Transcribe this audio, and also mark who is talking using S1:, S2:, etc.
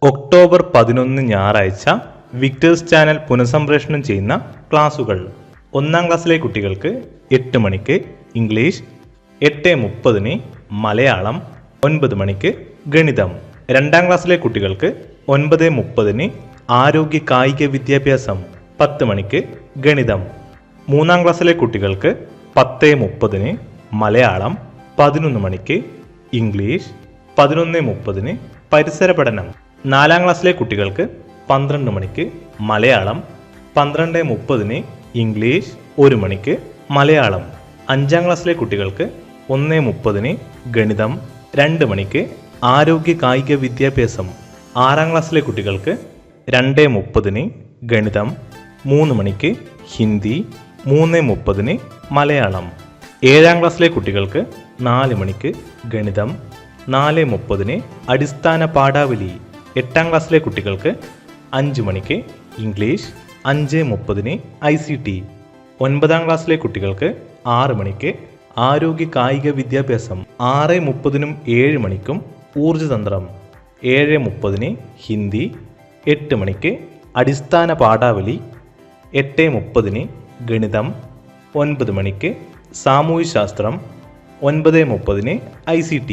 S1: October 11 ഞായറാഴ്ച Victers channel പുനഃസംപ്രേഷണം ചെയ്യുന്ന ക്ലാസുകൾ: 1-ാം ക്ലാസ്സിലെ കുട്ടികൾക്ക് 8 മണിക്ക് ഇംഗ്ലീഷ്, 8:30 മലയാളം, 9 മണിക്ക് ഗണിതം. 2-ാം ക്ലാസ്സിലെ കുട്ടികൾക്ക് 9:30 ആരോഗ്യ കായിക വിദ്യാഭ്യാസം, 10 മണിക്ക് ഗണിതം. 3-ാം ക്ലാസ്സിലെ കുട്ടികൾക്ക് 10:30 മലയാളം, 11 മണിക്ക് ഇംഗ്ലീഷ്, 11:30 പരിസര പഠനം. 4-ാം ക്ലാസ്സിലെ കുട്ടികൾക്ക് 12 മണിക്ക് മലയാളം, 12:30 ഇംഗ്ലീഷ്, 1 മണിക്ക് മലയാളം. 5-ാം ക്ലാസ്സിലെ കുട്ടികൾക്ക് 1:30 ഗണിതം, 2 മണിക്ക് ആരോഗ്യ കായിക വിദ്യാഭ്യാസം. 6-ാം ക്ലാസ്സിലെ കുട്ടികൾക്ക് 2:30 ഗണിതം, 3 മണിക്ക് ഹിന്ദി, 3:30 മലയാളം. 7-ാം ക്ലാസ്സിലെ കുട്ടികൾക്ക് 4 മണിക്ക് ഗണിതം, 4:30 അടിസ്ഥാന പാഠാവലി. 8-ാം ക്ലാസ്സിലെ കുട്ടികൾക്ക് 5 മണിക്ക് ഇംഗ്ലീഷ്, 5:30 ICT. 9-ാം ക്ലാസ്സിലെ കുട്ടികൾക്ക് 6 മണിക്ക് ആരോഗ്യ കായിക വിദ്യാഭ്യാസം, 6:30 7 മണിക്കും ഊർജ്ജതന്ത്രം. 7:30 ഹിന്ദി, 8 മണിക്ക് അടിസ്ഥാന പാഠാവലി, 8:30 ഗണിതം, 9 മണിക്ക് സാമൂഹ്യശാസ്ത്രം, 9:30 ICT.